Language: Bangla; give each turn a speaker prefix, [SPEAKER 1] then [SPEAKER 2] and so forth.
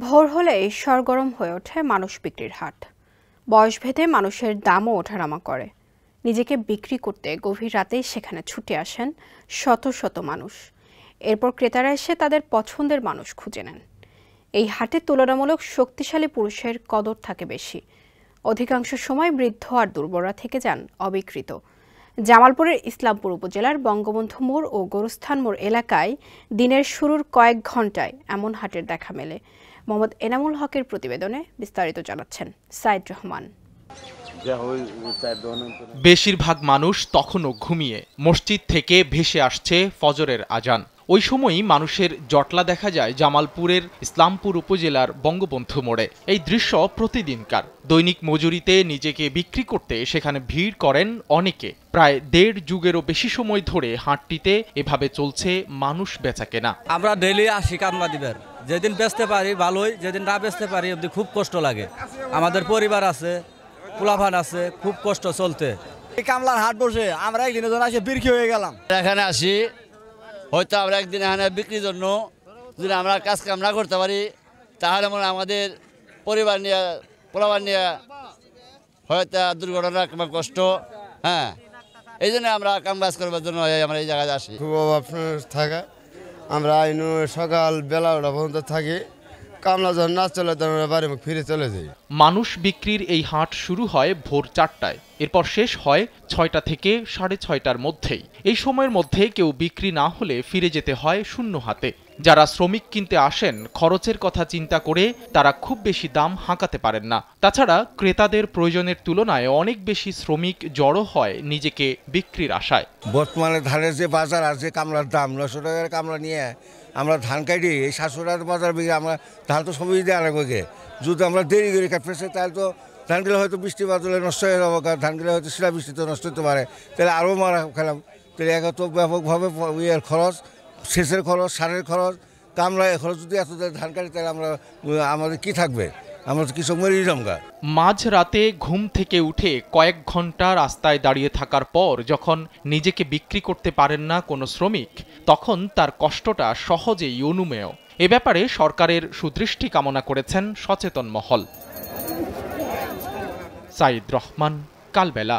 [SPEAKER 1] ভোর হলেই সরগরম হয়ে ওঠে মানুষ বিক্রির হাট। বয়সভেদে মানুষের দামও ওঠানামা করে। নিজেকে বিক্রি করতে গভীর রাতেই সেখানে ছুটে আসেন শত শত মানুষ। এরপর ক্রেতারা এসে তাদের পছন্দের মানুষ খুঁজে নেন। এই হাটে তুলনামূলক শক্তিশালী পুরুষের কদর থাকে বেশি। অধিকাংশ সময় বৃদ্ধ আর দুর্বলরা থেকে যান অবিকৃত। জামালপুরের ইসলামপুর উপজেলার বঙ্গবন্ধু মোড় ও গোরস্থান মোড় এলাকায় দিনের শুরুর কয়েক ঘণ্টায় এমন হাটের দেখা মেলে। মোহাম্মদ এনামুল হকের প্রতিবেদনে বিস্তারিত জানাচ্ছেন সাইদ রহমান।
[SPEAKER 2] বেশিরভাগ মানুষ তখনও ঘুমিয়ে। মসজিদ থেকে ভেসে আসছে ফজরের আজান। ওই সময়ই মানুষের জটলা দেখা যায় জামালপুরের ইসলামপুর উপজেলার বঙ্গবন্ধু মোড়ে। এই দৃশ্য প্রতিদিনকার। দৈনিক মজুরিতে নিজেকে বিক্রি করতে সেখানে ভিড় করেন অনেকে। প্রায় 1.5 যুগেরও বেশি সময় ধরে হাটটিতে এভাবে চলছে মানুষ বেচাকেনা।
[SPEAKER 3] আমরা ডেইলি আসি কামলা দিবার, যেদিন বেচতে পারি ভালোই, যেদিন না বেচতে পারি অবধি খুব কষ্ট লাগে। আমাদের পরিবার আছে, পোলাপান আছে, খুব কষ্ট চলতে।
[SPEAKER 4] কামলার হাট বসে আমরা একদিনের জন্য আসে বিক্রি হয়ে গেলাম।
[SPEAKER 5] এখানে আসি, হয়তো আমরা একদিন এখানে বিক্রির জন্য যদি আমরা কাজ কাম না করতে পারি তাহলে মনে আমাদের পরিবার নিয়ে পোলাপান নিয়ে হয়তো দুর্ঘটনা কিংবা কষ্ট, হ্যাঁ, এই জন্য আমরা কাম কাজ করবার জন্য আমরা এই জায়গায় আসি।
[SPEAKER 6] খুব অভাব থাকা, আমরা আইনু সকাল বেলা ওটা পর্যন্ত থাকি। কামলা যখন না চলে তখন বাড়ি ফিরে চলে যাই।
[SPEAKER 2] মানুষ বিক্রির এই হাট শুরু হয় ভোর 4টায়, এরপর শেষ হয় 6টা থেকে 6:30টার মধ্যেই। এই সময়ের মধ্যে কেউ বিক্রি না হলে ফিরে যেতে হয় শূন্য হাতে। যারা শ্রমিক কিনতে আসেন খরচের কথা চিন্তা করে তারা খুব বেশি দাম হাঁকাতে পারেন না। তাছাড়া ক্রেতাদের প্রয়োজনের তুলনায় অনেক বেশি শ্রমিক জড়ো হয় নিজেকে বিক্রির আশায়।
[SPEAKER 4] বর্তমানে ধানের যে বাজার আছে, কামলার দাম 900 টাকার কামলা নিয়ে আমরা ধান কাটি এই 700 টাকার বাজার বিক্রি। আমরা ধান তো সবই দিয়ে আলাদা করে, যদি আমরা দেরি করে কাটতেছে তাহলে তো ধানগুলো হয়তো বৃষ্টি বাদলে নষ্ট হয়ে যাবো, ধানগুলো হয়তো শিলা বৃষ্টিতে নষ্ট হতে পারে, তাহলে আরও মারা খেলাম। তাহলে এত ব্যাপকভাবে ইয়ের খরচ, সেচের খরচ, সারের খরচ, কামলা খরচ যদি এত ধান কাটি তাহলে আমাদের কি থাকবে? আমরা তো কৃষক মরেই জমগা।
[SPEAKER 2] মাঝ রাতে ঘুম থেকে উঠে কয়েক ঘন্টা রাস্তায় দাঁড়িয়ে থাকার পর যখন নিজেকে বিক্রি করতে পারেন না কোনো শ্রমিক, তখন তার কষ্টটা সহজেই অনুমেয়। এ ব্যাপারে সরকারের সুদৃষ্টি কামনা করেছেন সচেতন মহল। সাইদ রহমান, কালবেলা।